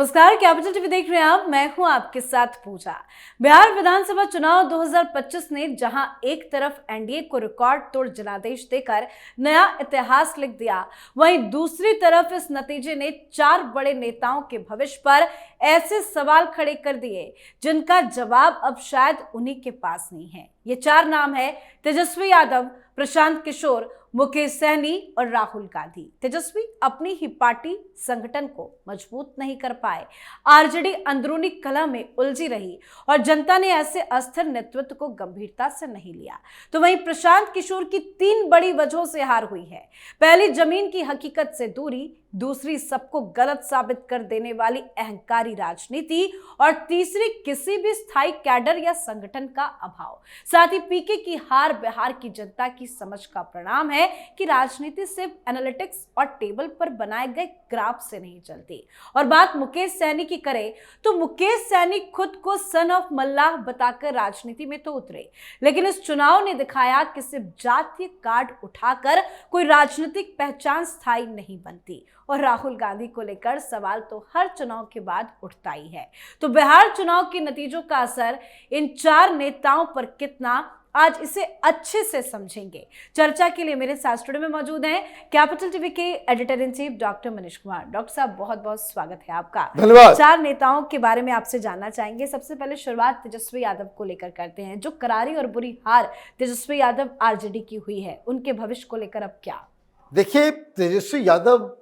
नमस्कार, capital TV देख रहे हैं आप। मैं हूं आपके साथ पूजा। बिहार विधानसभा चुनाव 2025 ने जहां एक तरफ एनडीए को रिकॉर्ड तोड़ जनादेश देकर नया इतिहास लिख दिया, वहीं दूसरी तरफ इस नतीजे ने 4 बड़े नेताओं के भविष्य पर ऐसे सवाल खड़े कर दिए जिनका जवाब अब शायद उन्हीं के पास नहीं है। ये 4 नाम है तेजस्वी यादव, प्रशांत किशोर, मुकेश सहनी और राहुल गांधी। तेजस्वी अपनी ही पार्टी संगठन को मजबूत नहीं कर पाए, आरजेडी अंदरूनी कलह में उलझी रही और जनता ने ऐसे अस्थिर नेतृत्व को गंभीरता से नहीं लिया। तो वहीं प्रशांत किशोर की 3 बड़ी वजहों से हार हुई है। पहली, जमीन की हकीकत से दूरी, दूसरी, सबको गलत साबित कर देने वाली अहंकारी राजनीति और तीसरी, किसी भी स्थायी कैडर या संगठन का अभाव। साथ ही पीके की हार बिहार की जनता की समझ का परिणाम है कि राजनीति सिर्फ एनालिटिक्स और टेबल पर बनाए गए ग्राफ से नहीं चलती। और बात मुकेश सहनी की करें तो मुकेश सहनी खुद को सन ऑफ मल्लाह बताकर राजनीति में तो उतरे, लेकिन इस चुनाव ने दिखाया कि सिर्फ जातीय कार्ड उठाकर कोई राजनीतिक पहचान स्थायी नहीं बनती। और राहुल गांधी को लेकर सवाल तो हर चुनाव के बाद उठता ही है। तो बिहार चुनाव के नतीजों का असर इन 4 नेताओं पर कितना, आज इसे अच्छे से समझेंगे। चर्चा के लिए मेरे साथ स्टूडियो में मौजूद हैं कैपिटल टीवी के editor in chief doctor Manish Kumar. Doctor साहब, बहुत बहुत स्वागत है आपका। धन्यवाद। 4 नेताओं के बारे में आपसे जानना चाहेंगे। सबसे पहले शुरुआत तेजस्वी यादव को लेकर करते हैं। जो करारी और बुरी हार तेजस्वी यादव आरजेडी की हुई है, उनके भविष्य को लेकर अब क्या? देखिए, तेजस्वी यादव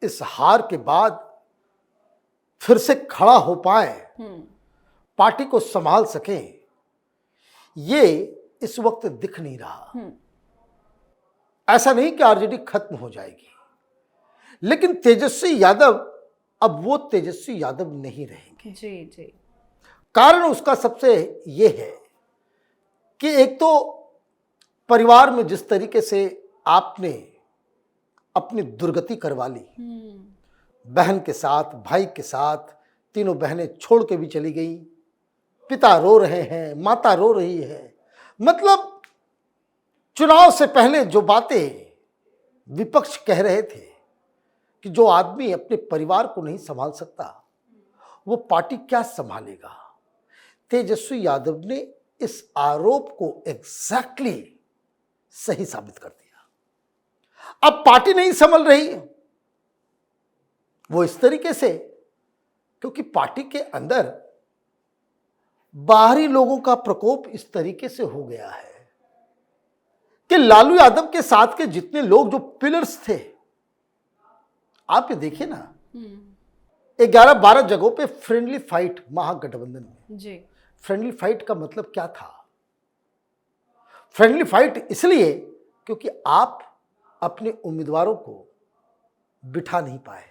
इस हार के बाद फिर से खड़ा हो पाए, पार्टी को संभाल सकें, ये इस वक्त दिख नहीं रहा। ऐसा नहीं कि आरजेडी खत्म हो जाएगी, लेकिन तेजस्वी यादव अब वो तेजस्वी यादव नहीं रहेंगे। जी। कारण उसका सबसे ये है कि एक तो परिवार में जिस तरीके से आपने अपनी दुर्गति करवा ली, बहन के साथ, भाई के साथ, तीनों बहनें छोड़ के भी चली गई, पिता रो रहे हैं, माता रो रही है। मतलब चुनाव से पहले जो बातें विपक्ष कह रहे थे कि जो आदमी अपने परिवार को नहीं संभाल सकता वो पार्टी क्या संभालेगा, तेजस्वी यादव ने इस आरोप को एग्जैक्टली सही साबित कर दिया। अब पार्टी नहीं संभल रही वो इस तरीके से, क्योंकि पार्टी के अंदर बाहरी लोगों का प्रकोप इस तरीके से हो गया है कि लालू यादव के साथ के जितने लोग जो पिलर्स थे, आप ये देखिए ना, 11-12 जगहों पे फ्रेंडली फाइट महागठबंधन में। जी। फ्रेंडली फाइट का मतलब क्या था? फ्रेंडली फाइट इसलिए क्योंकि आप अपने उम्मीदवारों को बिठा नहीं पाए।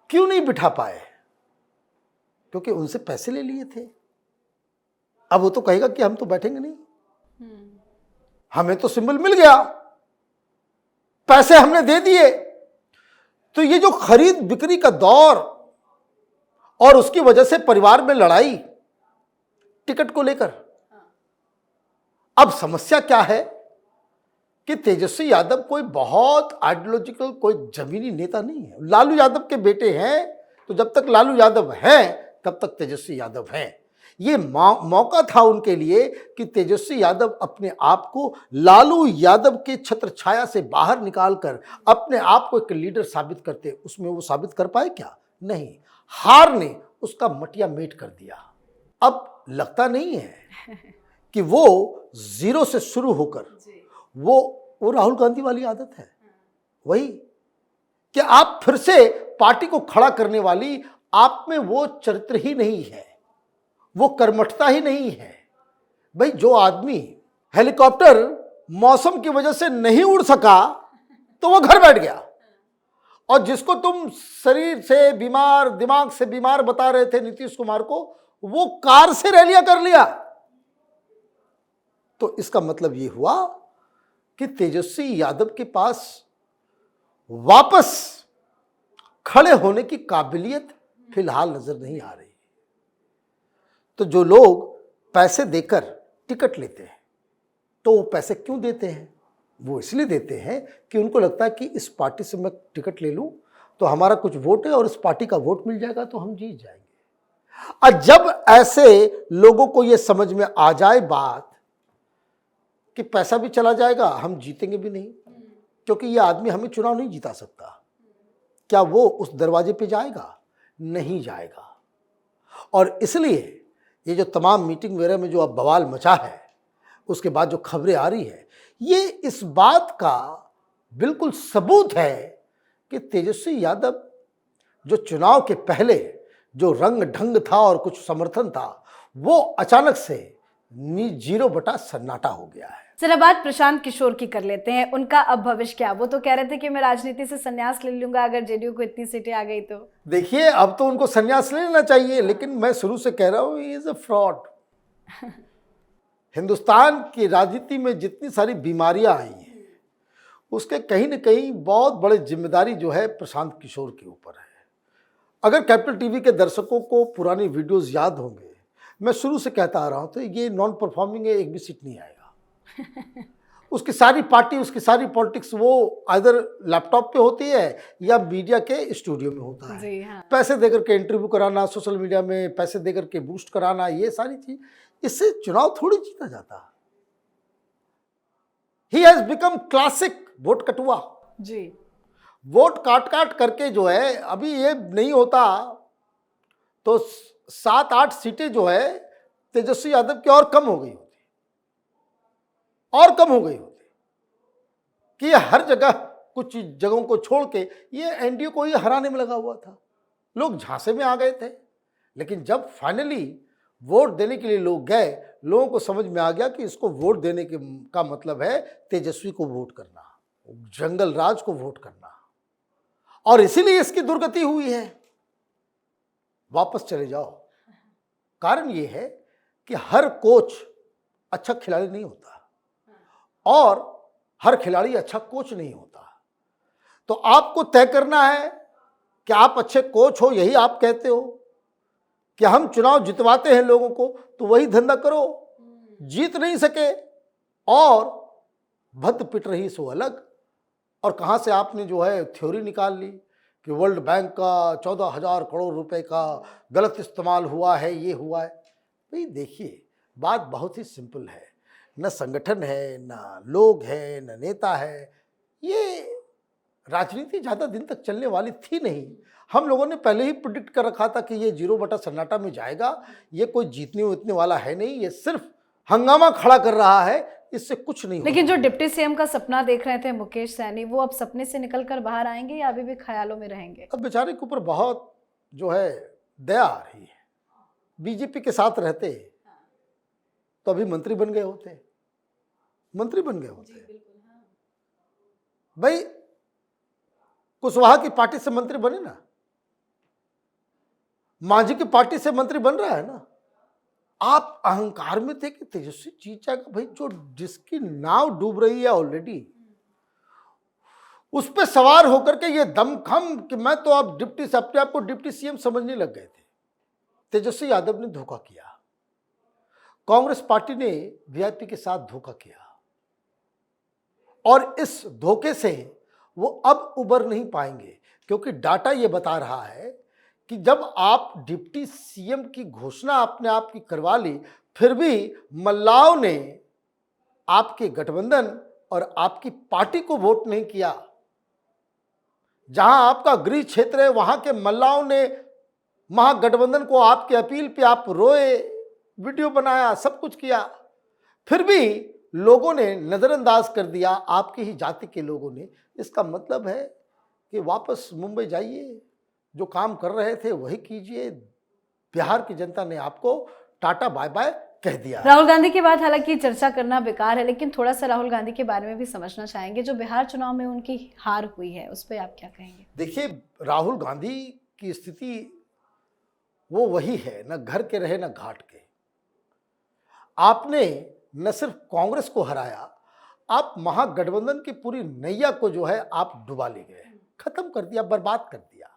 क्यों नहीं बिठा पाए? क्योंकि उनसे पैसे ले लिए थे। अब वो तो कहेगा कि हम तो बैठेंगे नहीं, हमें तो सिंबल मिल गया, पैसे हमने दे दिए। तो ये जो खरीद बिक्री का दौर और उसकी वजह से परिवार में लड़ाई टिकट को लेकर, अब समस्या क्या है कि तेजस्वी यादव कोई बहुत आइडियोलॉजिकल, कोई जमीनी नेता नहीं है। लालू यादव के बेटे हैं, तो जब तक लालू यादव हैं तब तक तेजस्वी यादव हैं। ये मौका था उनके लिए कि तेजस्वी यादव अपने आप को लालू यादव के छत्र छाया से बाहर निकालकर अपने आप को एक लीडर साबित करते। उसमें वो साबित कर पाए क्या? नहीं। हार ने उसका मटिया मेट कर दिया। अब लगता नहीं है कि वो जीरो से शुरू होकर वो राहुल गांधी वाली आदत है, वही कि आप फिर से पार्टी को खड़ा करने वाली, आप में वो चरित्र ही नहीं है, वो कर्मठता ही नहीं है। भाई, जो आदमी हेलीकॉप्टर मौसम की वजह से नहीं उड़ सका तो वो घर बैठ गया, और जिसको तुम शरीर से बीमार, दिमाग से बीमार बता रहे थे नीतीश कुमार को, वो कार से रैलियां कर लिया। तो इसका मतलब ये हुआ कि तेजस्वी यादव के पास वापस खड़े होने की काबिलियत फिलहाल नजर नहीं आ रही। तो जो लोग पैसे देकर टिकट लेते हैं, तो वो पैसे क्यों देते हैं? वो इसलिए देते हैं कि उनको लगता है कि इस पार्टी से मैं टिकट ले लूं तो हमारा कुछ वोट है और इस पार्टी का वोट मिल जाएगा तो हम जीत जाएंगे। और जब ऐसे लोगों को ये समझ में आ जाए बात कि पैसा भी चला जाएगा, हम जीतेंगे भी नहीं, क्योंकि ये आदमी हमें चुनाव नहीं जिता सकता। क्या वो उस दरवाजे पे जाएगा? नहीं जाएगा। और इसलिए ये जो तमाम मीटिंग वगैरह में जो अब बवाल मचा है, उसके बाद जो खबरें आ रही है, ये इस बात का बिल्कुल सबूत है कि तेजस्वी यादव जो चुनाव के पहले जो रंग ढंग था और कुछ समर्थन था, वो अचानक से 0 हो गया है। चलो बात प्रशांत किशोर की कर लेते हैं। उनका अब भविष्य क्या? वो तो कह रहे थे कि मैं राजनीति से संन्यास ले लूंगा अगर जेडीयू को इतनी सीटें आ गई तो। देखिए, अब तो उनको संन्यास ले लेना चाहिए, लेकिन मैं शुरू से कह रहा हूं he is a fraud. Hindustan की राजनीति में जितनी सारी बीमारियां आई हैं, उसके कहीं ना कहीं बहुत बड़ी जिम्मेदारी जो है प्रशांत किशोर के ऊपर है। अगर कैपिटल टीवी के दर्शकों को पुरानी वीडियोस याद होंगे, मैं शुरू से कहता आ रहा हूं, तो ये नॉन परफॉर्मिंग है, एक भी सीट नहीं आएगा। उसकी सारी पार्टी, उसकी सारी पॉलिटिक्स वो आइदर लैपटॉप पे होती है या मीडिया के स्टूडियो में होता है। जी हाँ। पैसे देकर के इंटरव्यू कराना, सोशल मीडिया में पैसे देकर के बूस्ट कराना, ये सारी चीज, इससे चुनाव थोड़ी जीता जाता। He has become classic vote कटुआ जी। वोट काट काट करके जो है, अभी ये नहीं होता तो 7-8 सीटें जो है तेजस्वी यादव की और कम हो गई होती, और कम हो गई होती कि ये हर जगह कुछ जगहों को छोड़ के ये एनडीए को ही हराने में लगा हुआ था। लोग झांसे में आ गए थे, लेकिन जब फाइनली वोट देने के लिए लोग गए, लोगों को समझ में आ गया कि इसको वोट देने का मतलब है तेजस्वी को वोट करना, जंगल राज को वोट करना, और इसीलिए इसकी दुर्गति हुई है। वापस चले जाओ। कारण ये है कि हर कोच अच्छा खिलाड़ी नहीं होता और हर खिलाड़ी अच्छा कोच नहीं होता। तो आपको तय करना है कि आप अच्छे कोच हो, यही आप कहते हो कि हम चुनाव जितवाते हैं लोगों को, तो वही धंधा करो। जीत नहीं सके और भद्द पिट रही सो अलग। और कहाँ से आपने जो है थ्योरी निकाल ली कि वर्ल्ड बैंक का 14,000 करोड़ रुपए का गलत इस्तेमाल हुआ है, ये हुआ है। भाई देखिए, बात बहुत ही सिंपल है। न संगठन है, न लोग है, न नेता है। ये राजनीति ज़्यादा दिन तक चलने वाली थी नहीं। हम लोगों ने पहले ही प्रिडिक्ट कर रखा था कि ये 0/सन्नाटा में जाएगा। ये कोई जीतने उतने वाला है नहीं, ये सिर्फ हंगामा खड़ा कर रहा है, इससे कुछ नहीं। लेकिन जो डिप्टी सीएम का सपना देख रहे थे मुकेश सैनी, वो अब सपने से निकलकर बाहर आएंगे या अभी भी ख्यालों में रहेंगे? अब बेचारे के ऊपर बहुत जो है दया आ रही है। बीजेपी के साथ रहते तो अभी मंत्री बन गए होते, मंत्री बन गए होते। भाई कुशवाहा की पार्टी से मंत्री बने ना, मांझी की पार्टी से मंत्री बन रहा है ना। आप अहंकार में थे कि तेजस्वी जीत जाएगा। भाई जो जिसकी नाव डूब रही है ऑलरेडी, उस पर सवार होकर के ये दमखम कि मैं तो अब अपने आप को डिप्टी सीएम समझने लग गए थे। तेजस्वी यादव ने धोखा किया, कांग्रेस पार्टी ने वीआईपी के साथ धोखा किया, और इस धोखे से वो अब उबर नहीं पाएंगे। क्योंकि डाटा ये बता रहा है कि जब आप डिप्टी सीएम की घोषणा अपने आप की करवा ली, फिर भी मल्लाओं ने आपके गठबंधन और आपकी पार्टी को वोट नहीं किया। जहां आपका गृह क्षेत्र है, वहां के मल्लाओं ने महागठबंधन को आपकी अपील पे आप रोए, वीडियो बनाया, सब कुछ किया, फिर भी लोगों ने नजरअंदाज कर दिया, आपकी ही जाति के लोगों ने। इसका मतलब है कि वापस मुंबई जाइए, जो काम कर रहे थे वही कीजिए। बिहार की जनता ने आपको टाटा बाय बाय कह दिया। राहुल गांधी की बात हालांकि चर्चा करना बेकार है, लेकिन थोड़ा सा राहुल गांधी के बारे में भी समझना चाहेंगे। जो बिहार चुनाव में उनकी हार हुई है, उस पर आप क्या कहेंगे? देखिए, राहुल गांधी की स्थिति वो वही है, न घर के रहे न घाट के। आपने न सिर्फ कांग्रेस को हराया, आप महागठबंधन की पूरी नैया को जो है आप डुबा ले गए, खत्म कर दिया, बर्बाद कर दिया।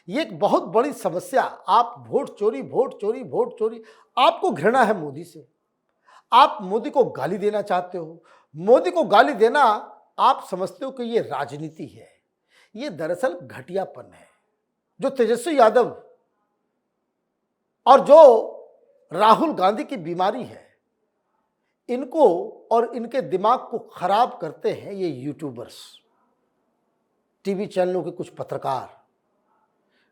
ये एक बहुत बड़ी समस्या। आप वोट चोरी, वोट चोरी, वोट चोरी। आपको घृणा है मोदी से, आप मोदी को गाली देना चाहते हो। मोदी को गाली देना आप समझते हो कि ये राजनीति है। ये दरअसल घटियापन है जो तेजस्वी यादव और जो राहुल गांधी की बीमारी है, इनको और इनके दिमाग को खराब करते हैं ये यूट्यूबर्स, टीवी चैनलों के कुछ पत्रकार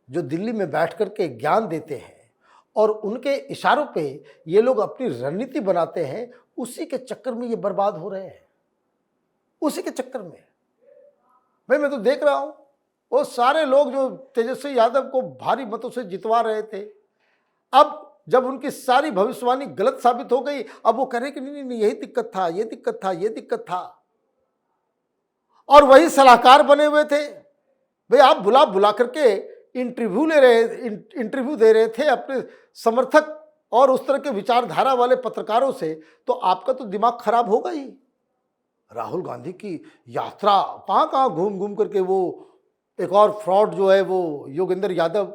जो दिल्ली में बैठ कर के ज्ञान देते हैं और उनके इशारों पे ये लोग अपनी रणनीति बनाते हैं। उसी के चक्कर में ये बर्बाद हो रहे हैं, उसी के चक्कर में। भाई मैं तो देख रहा हूं, वो सारे लोग जो तेजस्वी यादव को भारी मतों से जितवा रहे थे, अब जब उनकी सारी भविष्यवाणी गलत साबित हो गई, अब वो कह रहे कि नहीं नहीं यही दिक्कत था, ये दिक्कत था, ये दिक्कत था, और वही सलाहकार बने हुए थे। भाई आप बुला करके इंटरव्यू दे रहे थे अपने समर्थक और उस तरह के विचारधारा वाले पत्रकारों से, तो आपका तो दिमाग खराब होगा ही। राहुल गांधी की यात्रा कहाँ कहाँ घूम घूम करके, वो एक और फ्रॉड जो है वो योगेंद्र यादव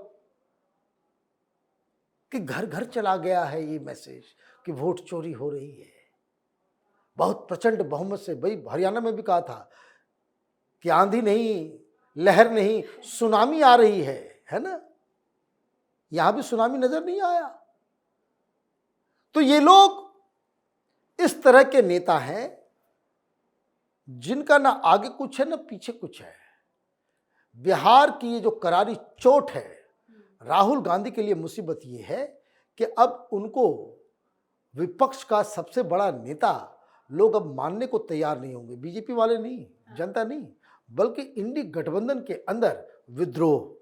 कि घर घर चला गया है ये मैसेज कि वोट चोरी हो रही है बहुत प्रचंड बहुमत से। भाई हरियाणा में भी कहा था कि आंधी नहीं, लहर नहीं, सुनामी आ रही है ना। यहां भी सुनामी नजर नहीं आया। तो ये लोग इस तरह के नेता हैं जिनका ना आगे कुछ है ना पीछे कुछ है। बिहार की ये जो करारी चोट है, राहुल गांधी के लिए मुसीबत ये है कि अब उनको विपक्ष का सबसे बड़ा नेता लोग अब मानने को तैयार नहीं होंगे। बीजेपी वाले नहीं, जनता नहीं, बल्कि इंडी गठबंधन के अंदर विद्रोह।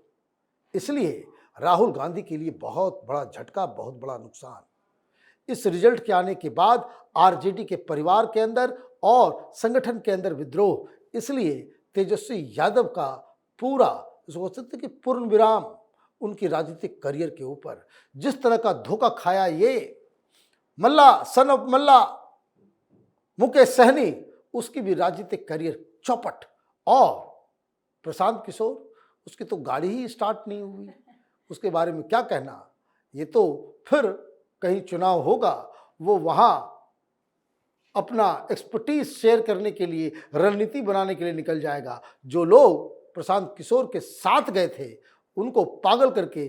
इसलिए राहुल गांधी के लिए बहुत बड़ा झटका, बहुत बड़ा नुकसान। इस रिजल्ट के आने के बाद आरजेडी के परिवार के अंदर और संगठन के अंदर विद्रोह। इसलिए तेजस्वी यादव का पूरा इसको कहते कि पूर्ण विराम उनकी राजनीतिक करियर के ऊपर। जिस तरह का धोखा खाया ये मल्ला, सन ऑफ मल्ला, मुकेश सहनी, उसकी भी राजनीतिक करियर चौपट। और प्रशांत किशोर, उसकी तो गाड़ी ही स्टार्ट नहीं हुई, उसके बारे में क्या कहना। ये तो फिर कहीं चुनाव होगा, वो वहाँ अपना एक्सपर्टीज शेयर करने के लिए, रणनीति बनाने के लिए निकल जाएगा। जो लोग प्रशांत किशोर के साथ गए थे उनको पागल करके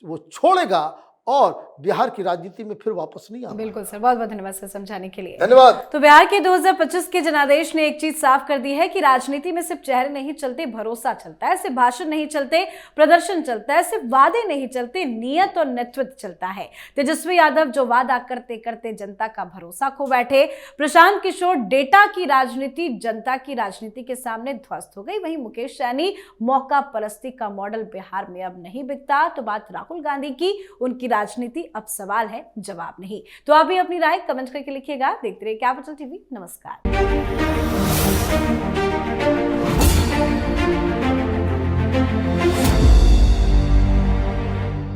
वो छोड़ेगा और बिहार की राजनीति में फिर वापस नहीं आएगा। बिल्कुल सर, बहुत बहुत धन्यवाद सर समझाने के लिए। धन्यवाद। तो बिहार के 2025 के जनादेश ने एक चीज साफ कर दी है कि राजनीति में सिर्फ चेहरे नहीं चलते, भरोसा चलता है। सिर्फ भाषण नहीं चलते, प्रदर्शन चलता है। सिर्फ वादे नहीं चलते, नियत और नेतृत्व चलता है। तेजस्वी यादव जो वादा करते करते जनता का भरोसा खो बैठे, प्रशांत किशोर डेटा की राजनीति जनता की राजनीति के सामने ध्वस्त हो गई। वहीं मुकेश सहनी मौका परस्ती का मॉडल बिहार में अब नहीं बिकता। तो बात राहुल गांधी की, उनकी राजनीति अब सवाल है, जवाब नहीं। तो आप भी अपनी राय कमेंट करके लिखिएगा। देखते रहिए कैपिटल टीवी। नमस्कार।